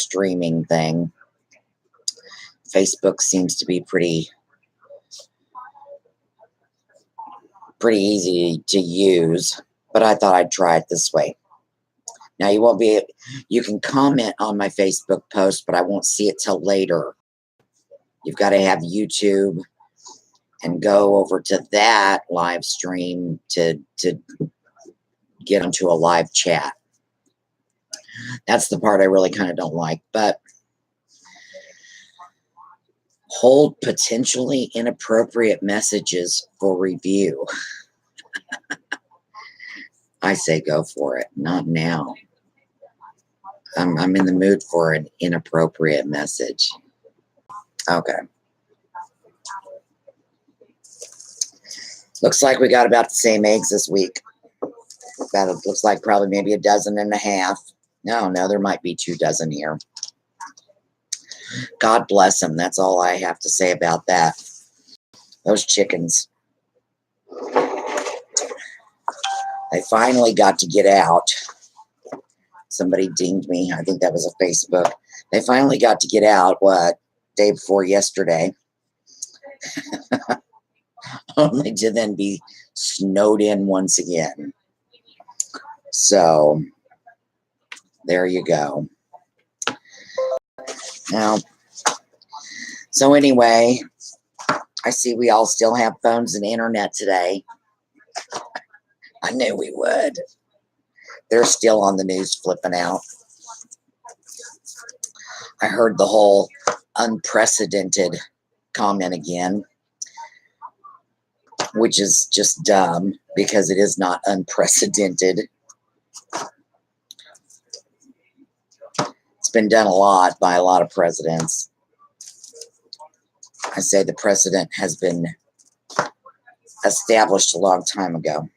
streaming thing. Facebook seems to be pretty easy to use, but I thought I'd try it this way. Now you can comment on my Facebook post, but I won't see it till later. You've got to have YouTube and go over to that live stream to get onto a live chat. That's the part I really kind of don't like, but hold potentially inappropriate messages for review. I say go for it. Not now. I'm in the mood for an inappropriate message. Okay. Looks like we got about the same eggs this week. That looks like probably maybe 1.5 dozen. No, there might be 2 dozen here. God bless them. That's all I have to say about that. Those chickens. They finally got to get out. Somebody dinged me. I think that was a Facebook. They finally got to get out, day before yesterday. Only to then be snowed in once again. So, there you go. Now, so anyway, I see we all still have phones and internet today. I knew we would. They're still on the news flipping out. I heard the whole unprecedented comment again, which is just dumb because it is not unprecedented. It's been done a lot by a lot of presidents. I say the precedent has been established a long time ago.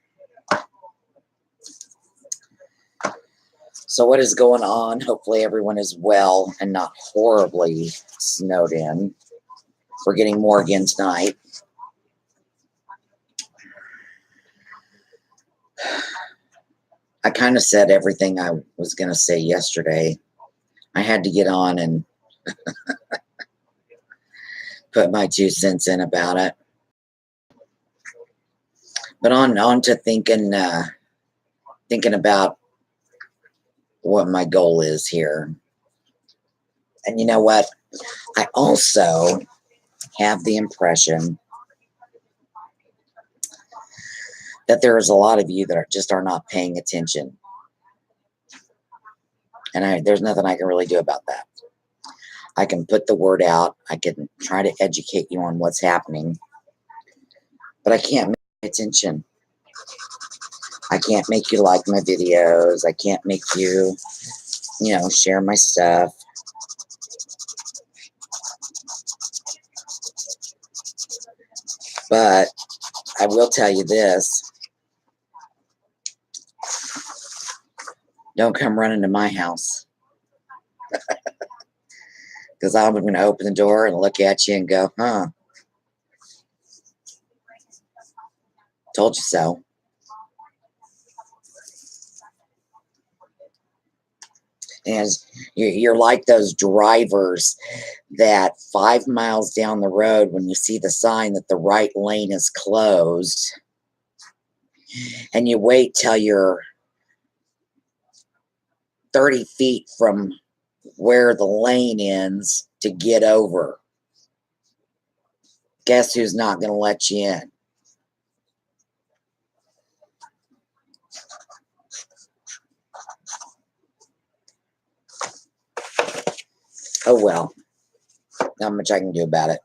So what is going on? Hopefully everyone is well and not horribly snowed in. We're getting more again tonight. I kind of said everything I was going to say yesterday. I had to get on and put my 2 cents in about it. But on to thinking about what my goal is here. And you know what? I also have the impression that there is a lot of you that are not paying attention. And there's nothing I can really do about that. I can put the word out. I can try to educate you on what's happening. But I can't pay attention. I can't make you like my videos. I can't make you, share my stuff. But I will tell you this. Don't come running to my house. Because I'm going to open the door and look at you and go, huh. Told you so. And you're like those drivers that 5 miles down the road, when you see the sign that the right lane is closed, and you wait till you're 30 feet from where the lane ends to get over. Guess who's not going to let you in? Oh well, not much I can do about it.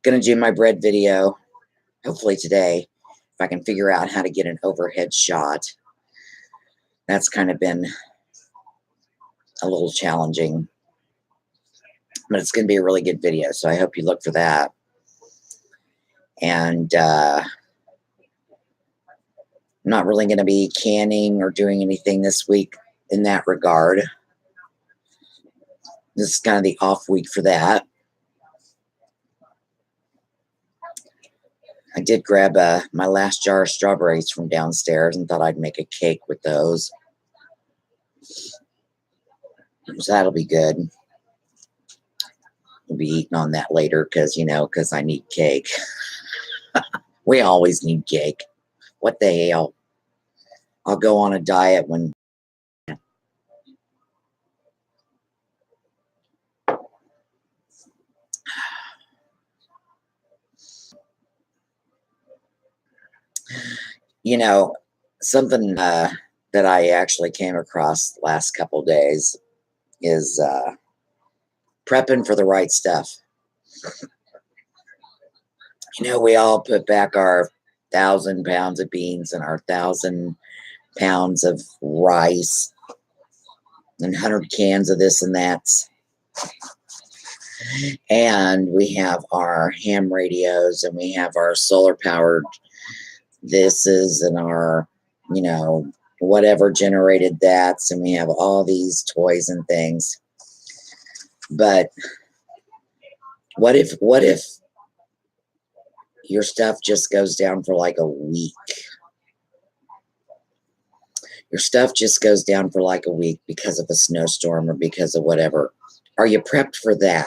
Gonna do my bread video, hopefully today, if I can figure out how to get an overhead shot. That's kind of been a little challenging, but it's gonna be a really good video, so I hope you look for that. And I'm not really going to be canning or doing anything this week in that regard. This is kind of the off week for that. I did grab my last jar of strawberries from downstairs and thought I'd make a cake with those. So that'll be good. We'll be eating on that later because, because I need cake. We always need cake. What the hell? I'll go on a diet when... Something that I actually came across the last couple of days is prepping for the right stuff. We all put back our 1,000 pounds of beans and our 1,000 pounds of rice and 100 cans of this and that. And we have our ham radios and we have our solar powered thises and our, whatever generated that's, and we have all these toys and things. But what if your stuff just goes down for like a week? Your stuff just goes down for like a week because of a snowstorm or because of whatever. Are you prepped for that?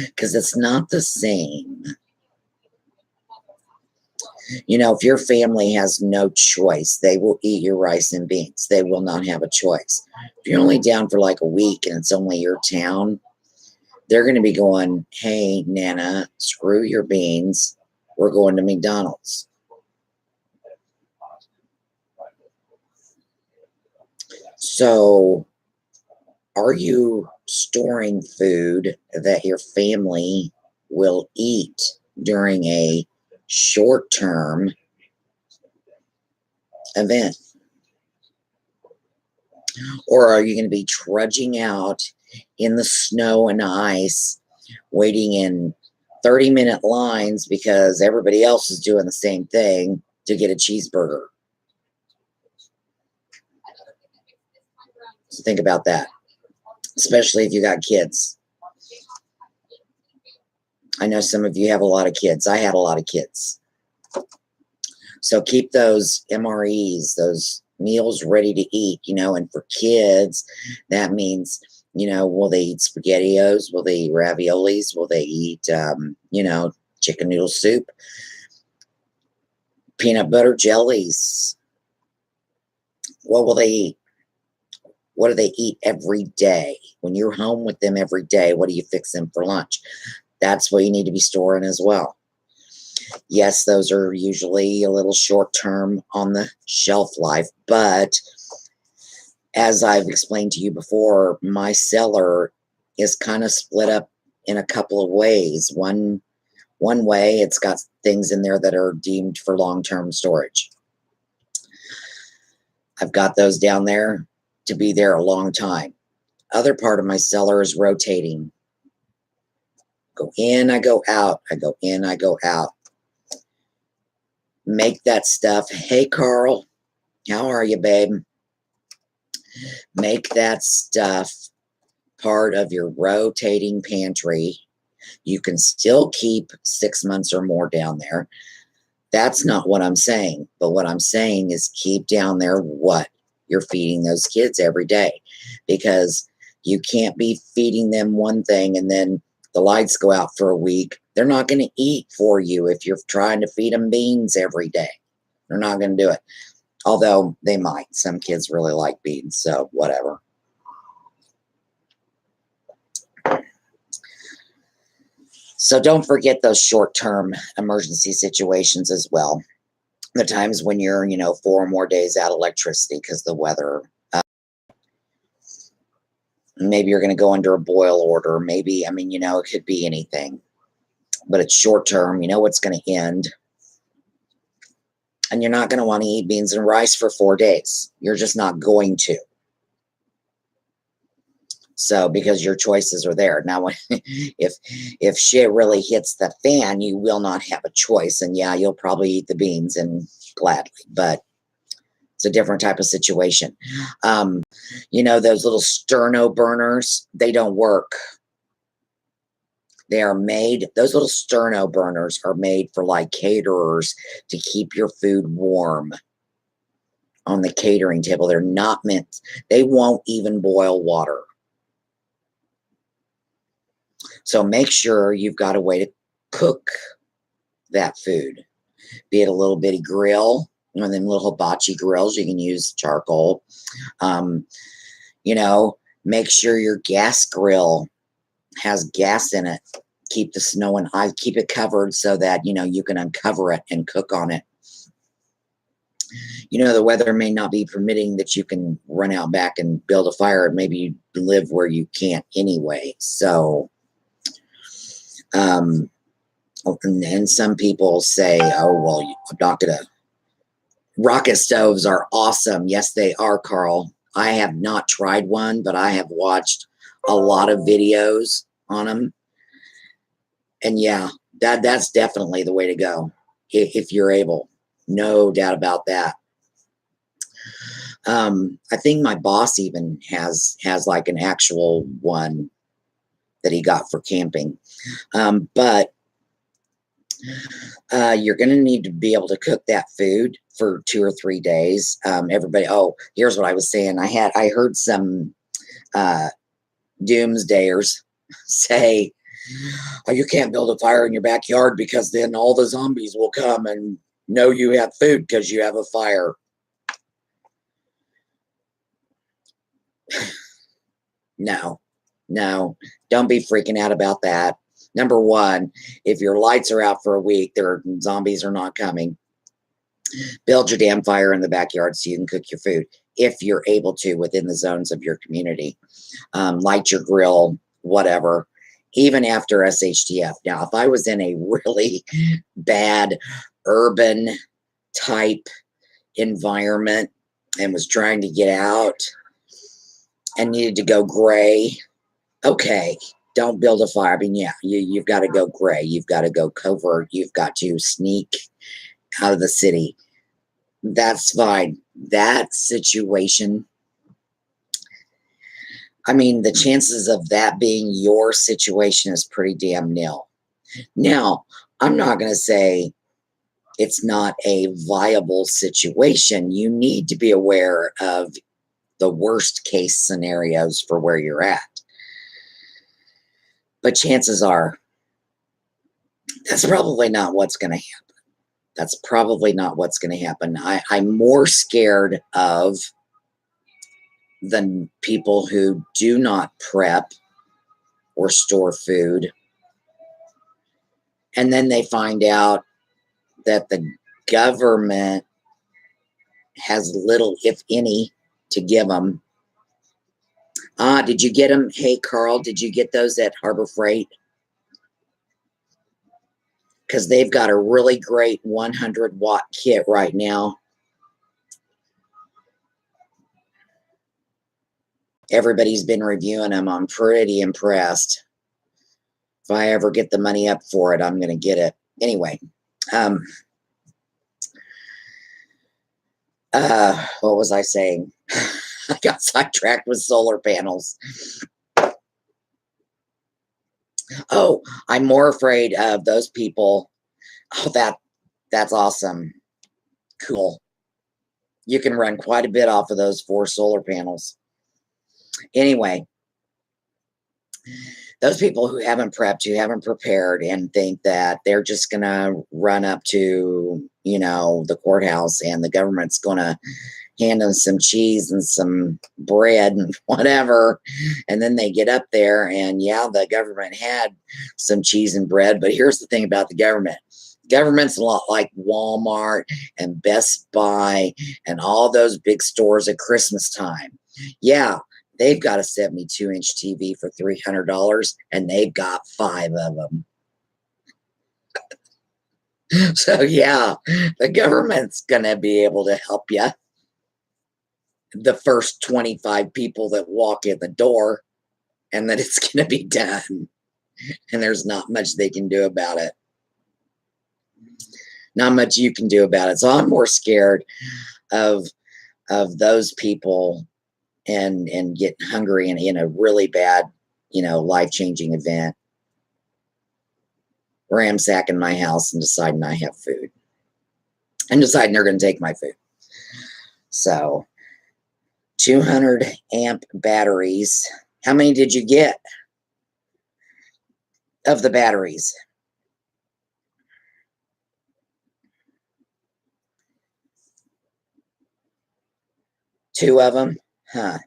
Because it's not the same. If your family has no choice, they will eat your rice and beans. They will not have a choice. If you're only down for like a week and it's only your town, they're going to be going, hey, Nana, screw your beans. We're going to McDonald's. So, are you storing food that your family will eat during a short-term event? Or are you going to be trudging out in the snow and ice, waiting in 30-minute lines because everybody else is doing the same thing to get a cheeseburger? So think about that, especially if you got kids. I know some of you have a lot of kids. I had a lot of kids. So keep those MREs, those meals ready to eat, and for kids, that means, will they eat SpaghettiOs? Will they eat raviolis? Will they eat, chicken noodle soup? Peanut butter jellies? What will they eat? What do they eat every day? When you're home with them every day, what do you fix them for lunch? That's what you need to be storing as well. Yes, those are usually a little short-term on the shelf life, but as I've explained to you before, my cellar is kind of split up in a couple of ways. One way, it's got things in there that are deemed for long-term storage. I've got those down there to be there a long time. Other part of my cellar is rotating. Go in, I go out. I go in, I go out. Make that stuff. Hey, Carl, how are you, babe? Make that stuff part of your rotating pantry. You can still keep 6 months or more down there. That's not what I'm saying. But what I'm saying is keep down there what you're feeding those kids every day. Because you can't be feeding them one thing and then the lights go out for a week. They're not going to eat for you if you're trying to feed them beans every day. They're not going to do it. Although they might. Some kids really like beans, so whatever. So don't forget those short-term emergency situations as well. The times when you're, 4 or more days out of electricity because of the weather. Maybe you're going to go under a boil order. Maybe, it could be anything. But it's short-term. You know it's going to end. And you're not going to want to eat beans and rice for 4 days. You're just not going to. So, because your choices are there. Now, if shit really hits the fan, you will not have a choice. And yeah, you'll probably eat the beans and gladly. But it's a different type of situation. Those little sterno burners, they don't work. They are made, those little sterno burners are made for like caterers to keep your food warm on the catering table. They're not meant, they won't even boil water. So make sure you've got a way to cook that food, be it a little bitty grill, one of them little hibachi grills. You can use charcoal. You know, make sure your gas grill has gas in it. Keep the snow and ice, keep it covered so that, you know, you can uncover it and cook on it. You know, the weather may not be permitting that you can run out back and build a fire. Maybe you live where you can't anyway. So, and some people say, oh, well, I'm not going to. Rocket stoves are awesome. Yes, they are, Carl. I have not tried one, but I have watched a lot of videos on them. And yeah, that's definitely the way to go if you're able. No doubt about that. I think my boss even has like an actual one that he got for camping. But you're going to need to be able to cook that food for 2 or 3 days. Everybody, oh, here's what I was saying. I heard some doomsdayers say, oh, you can't build a fire in your backyard because then all the zombies will come and know you have food because you have a fire. No, don't be freaking out about that. Number one, if your lights are out for a week, zombies are not coming. Build your damn fire in the backyard so you can cook your food if you're able to within the zones of your community. Light your grill, whatever, even after SHTF. Now, if I was in a really bad urban type environment and was trying to get out and needed to go gray, okay, don't build a fire. I mean, yeah, you've got to go gray. You've got to go covert. You've got to sneak out of the city. That's fine. That situation, I mean, the chances of that being your situation is pretty damn nil. Now, I'm not going to say it's not a viable situation. You need to be aware of the worst case scenarios for where you're at. But chances are, that's probably not what's going to happen. That's probably not what's going to happen. I'm more scared of the people who do not prep or store food. And then they find out that the government has little, if any, to give them. Did you get them? Hey, Carl, did you get those at Harbor Freight? Because they've got a really great 100-watt kit right now. Everybody's been reviewing them. I'm pretty impressed. If I ever get the money up for it, I'm going to get it. Anyway, what was I saying? I got sidetracked with solar panels. Oh, I'm more afraid of those people. Oh, that's awesome. Cool. You can run quite a bit off of those 4 solar panels. Anyway, those people who haven't prepped, who haven't prepared, and think that they're just going to run up to, you know, the courthouse and the government's going to hand them some cheese and some bread and whatever. And then they get up there and yeah, the government had some cheese and bread. But here's the thing about the government. Government's a lot like Walmart and Best Buy and all those big stores at Christmas time. Yeah, they've got a 72-inch TV for $300 and they've got 5 of them. So yeah, the government's going to be able to help you. The first 25 people that walk in the door, and that it's going to be done. And there's not much they can do about it. Not much you can do about it. So I'm more scared of those people and getting hungry in a really bad, you know, life-changing event. ransacking my house and deciding I have food. And deciding they're going to take my food. So, 200 amp batteries. How many did you get of the batteries? Two of them? Huh.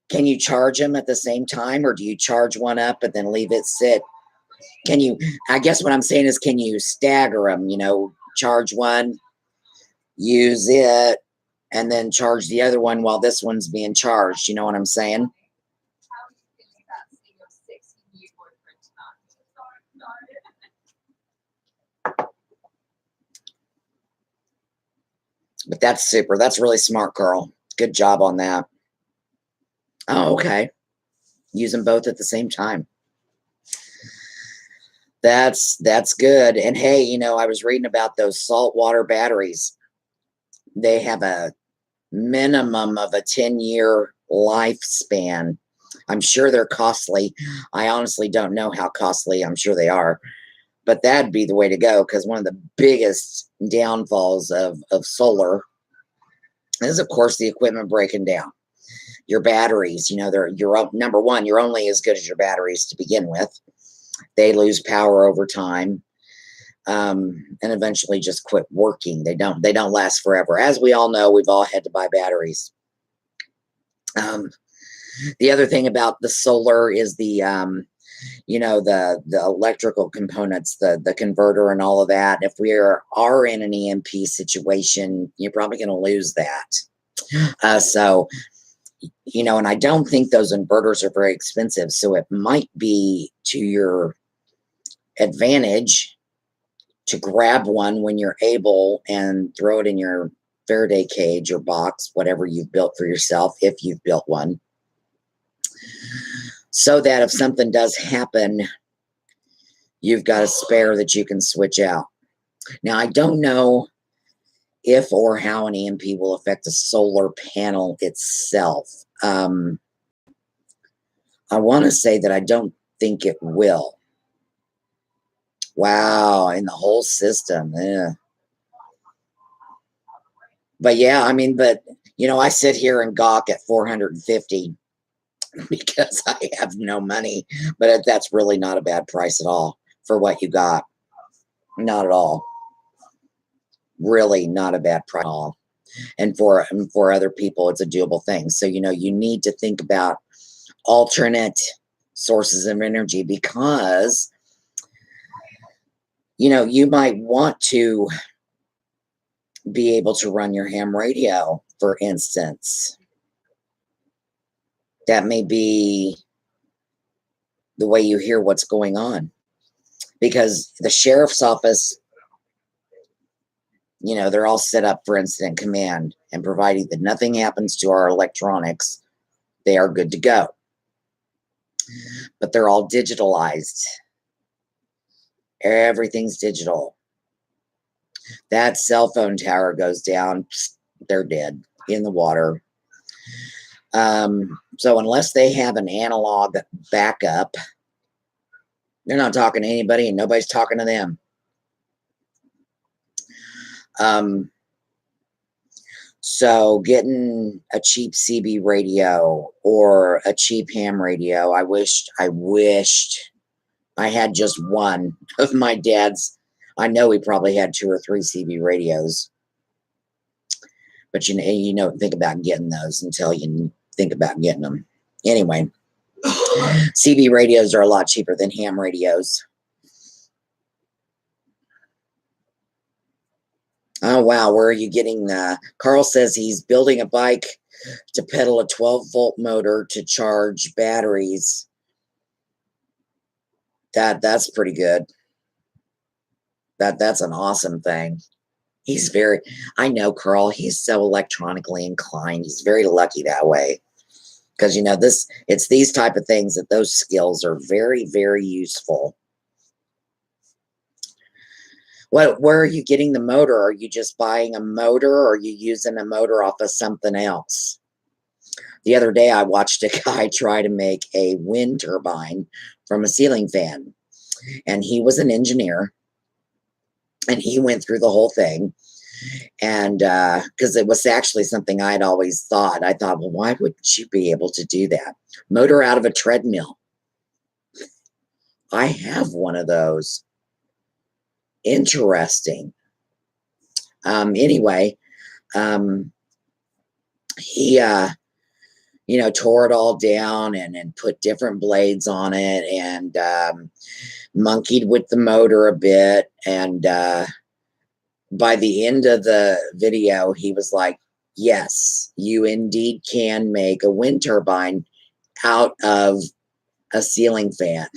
Can you charge them at the same time, or do you charge one up and then leave it sit? Can you, I guess what I'm saying is, can you stagger them, you know, charge one, use it, and then charge the other one while this one's being charged? You know what I'm saying? But that's super. That's really smart, Carl. Good job on that. Oh, okay. Use them both at the same time. That's good. And hey, you know, I was reading about those saltwater batteries. They have a minimum of a 10-year lifespan. I'm sure they're costly. I honestly don't know how costly. I'm sure they are. But that'd be the way to go, because one of the biggest downfalls of solar is, of course, the equipment breaking down. Your batteries, you know, you're number one, you're only as good as your batteries to begin with. They lose power over time, and eventually just quit working. They don't last forever. As we all know, we've all had to buy batteries. The other thing about the solar is the you know, the electrical components, the converter and all of that. If we are in an EMP situation, you're probably going to lose that. So, you know, and I don't think those inverters are very expensive. So it might be to your advantage to grab one when you're able and throw it in your Faraday cage or box, whatever you've built for yourself, if you've built one, so that if something does happen, you've got a spare that you can switch out. Now, I don't know if or how an EMP will affect the solar panel itself. I want to say that I don't think it will. Wow, in the whole system. Yeah. But yeah, I mean, but, you know, I sit here and gawk at 450 because I have no money, but that's really not a bad price at all for what you got. Not at all. Really not a bad price at all. And for other people, it's a doable thing. So, you know, you need to think about alternate sources of energy, because, you know, you might want to be able to run your ham radio, for instance. That may be the way you hear what's going on, because the sheriff's office, you know, they're all set up for incident command, and providing that nothing happens to our electronics, they are good to go. But they're all digitalized. Everything's digital. That cell phone tower goes down, they're dead in the water. So unless they have an analog backup, they're not talking to anybody and nobody's talking to them. So getting a cheap CB radio or a cheap ham radio, I wished I had just one of my dad's. I know he probably had 2 or 3 CB radios, but you don't think about getting those until you think about getting them. Anyway, CB radios are a lot cheaper than ham radios. Oh, wow. Where are you getting Carl says he's building a bike to pedal a 12-volt motor to charge batteries. That's pretty good. That's an awesome thing. I know Carl, he's so electronically inclined. He's very lucky that way. Because, you know, it's these type of things that those skills are very, very useful. Where are you getting the motor? Are you just buying a motor, or are you using a motor off of something else? The other day, I watched a guy try to make a wind turbine from a ceiling fan. and he was an engineer, and he went through the whole thing. And because it was actually something I'd always thought. I thought, well, why wouldn't you be able to do that? Motor out of a treadmill. I have one of those. Interesting. Anyway, he tore it all down and put different blades on it, and monkeyed with the motor a bit. And by the end of the video, he was like, yes, you indeed can make a wind turbine out of a ceiling fan.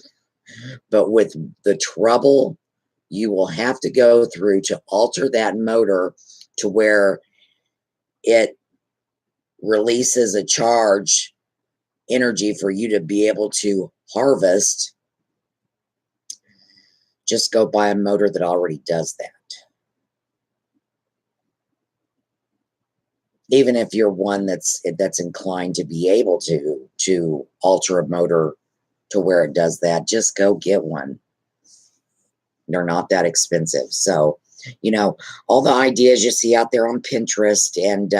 But with the trouble you will have to go through to alter that motor to where it releases a charge energy for you to be able to harvest, just go buy a motor that already does that. Even if you're one that's inclined to be able to alter a motor to where it does that, just go get one. They're not that expensive. So, all the ideas you see out there on Pinterest, and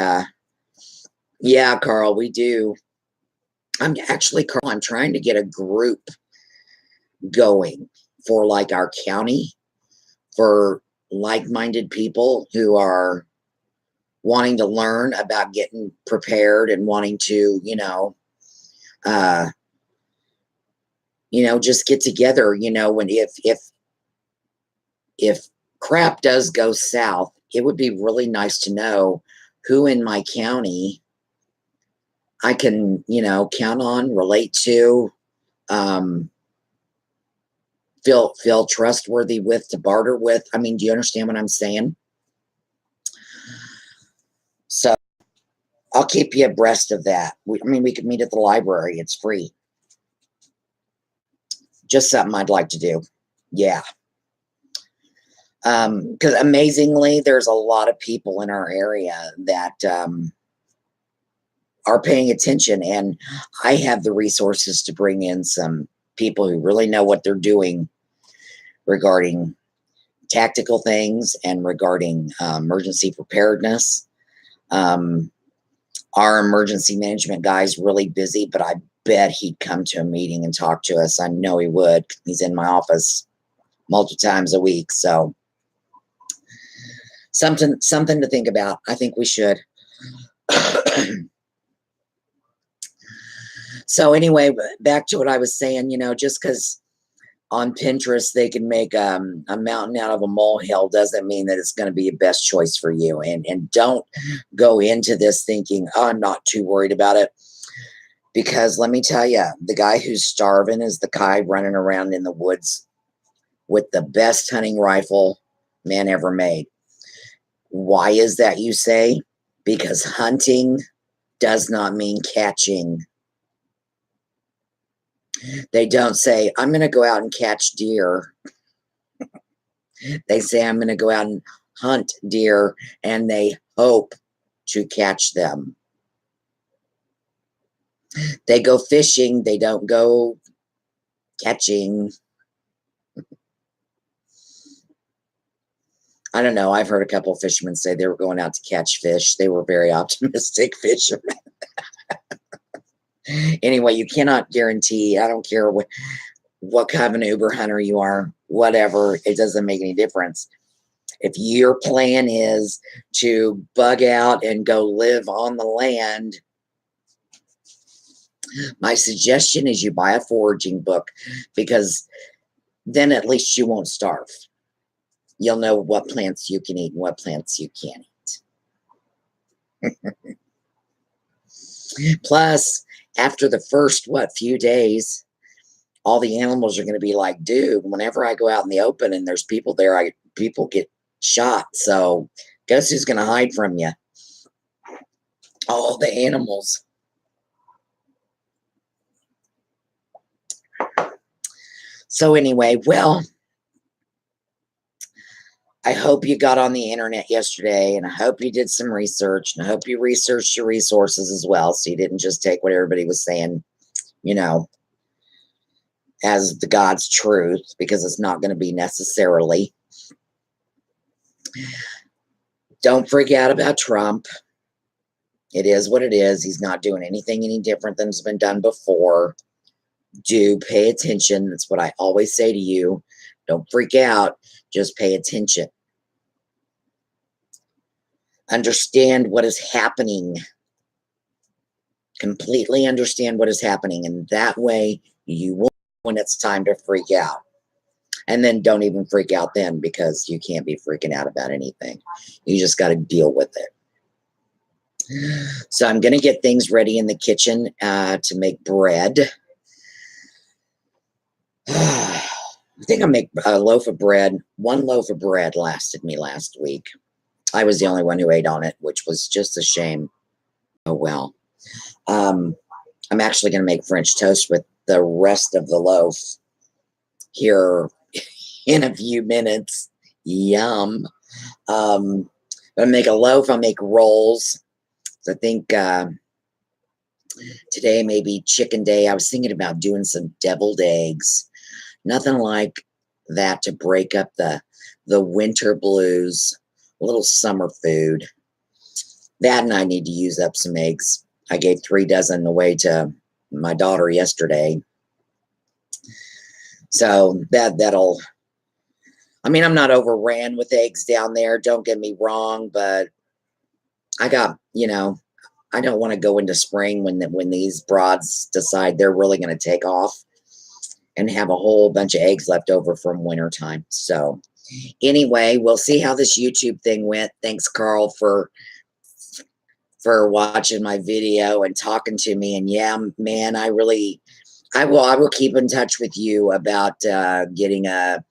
yeah, Carl, we do. Carl, I'm trying to get a group going for like our county, for like-minded people who are wanting to learn about getting prepared and wanting to, just get together, when if crap does go south, it would be really nice to know who in my county I can, count on, relate to, feel trustworthy with, to barter with. I mean, do you understand what I'm saying? So I'll keep you abreast of that. We could meet at the library. It's free. Just something I'd like to do. Yeah. Because amazingly, there's a lot of people in our area that are paying attention, and I have the resources to bring in some people who really know what they're doing regarding tactical things and regarding emergency preparedness. Our emergency management guy's really busy, but I bet he'd come to a meeting and talk to us. I know he would. He's in my office multiple times a week. So something to think about. I think we should. So anyway, back to what I was saying, just because on Pinterest they can make a mountain out of a molehill doesn't mean that it's going to be the best choice for you. And don't go into this thinking, oh, I'm not too worried about it. Because let me tell you, the guy who's starving is the guy running around in the woods with the best hunting rifle man ever made. Why is that, you say? Because hunting does not mean catching. They don't say, I'm going to go out and catch deer. They say, I'm going to go out and hunt deer, and they hope to catch them. They go fishing. They don't go catching. I don't know. I've heard a couple of fishermen say they were going out to catch fish. They were very optimistic fishermen. Anyway, you cannot guarantee. I don't care what kind of an Uber hunter you are, whatever. It doesn't make any difference. If your plan is to bug out and go live on the land, my suggestion is you buy a foraging book, because then at least you won't starve. You'll know what plants you can eat and what plants you can't eat. Plus, after the first, few days, all the animals are going to be like, dude, whenever I go out in the open and there's people there, people get shot. So guess who's going to hide from you? All the animals. So anyway, well, I hope you got on the internet yesterday, and I hope you did some research, and I hope you researched your resources as well, so you didn't just take what everybody was saying, as the God's truth, because it's not going to be necessarily. Don't freak out about Trump. It is what it is. He's not doing anything any different than has been done before. Do pay attention. That's what I always say to you. Don't freak out. Just pay attention. Understand what is happening. Completely understand what is happening. And that way you won't when it's time to freak out. And then don't even freak out then, because you can't be freaking out about anything. You just got to deal with it. So I'm going to get things ready in the kitchen to make bread. I think I'll make a loaf of bread. One loaf of bread lasted me last week. I was the only one who ate on it, which was just a shame. Oh, well. I'm actually going to make French toast with the rest of the loaf here in a few minutes. Yum. I'll make a loaf. I'll make rolls. I think today may be chicken day. I was thinking about doing some deviled eggs. Nothing like that to break up the winter blues. A little summer food. That, and I need to use up some eggs. I gave 3 dozen away to my daughter yesterday. So that'll, I mean, I'm not overran with eggs down there. Don't get me wrong, but I got, I don't want to go into spring when these broads decide they're really going to take off and have a whole bunch of eggs left over from wintertime. So anyway, we'll see how this YouTube thing went. Thanks, Carl, for watching my video and talking to me. And yeah, man, I will keep in touch with you about getting a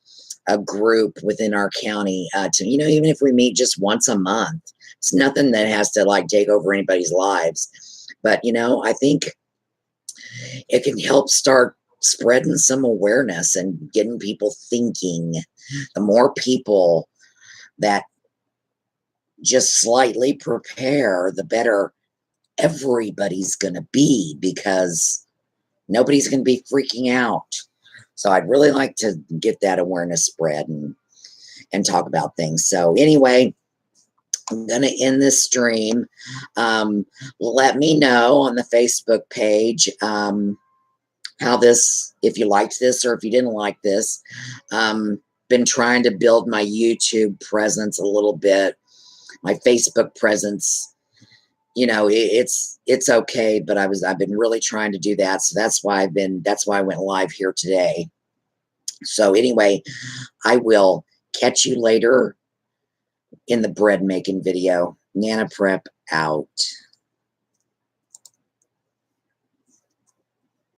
group within our county to, even if we meet just once a month. It's nothing that has to like take over anybody's lives. But, I think it can help start spreading some awareness and getting people thinking. The more people that just slightly prepare, the better everybody's going to be, because nobody's going to be freaking out. So I'd really like to get that awareness spread and talk about things. So anyway, I'm going to end this stream. Let me know on the Facebook page how this, if you liked this or if you didn't like this. Been trying to build my YouTube presence a little bit. My Facebook presence, it's okay, but I've been really trying to do that. So that's why I went live here today. So anyway, I will catch you later in the bread making video. Nana Prep out.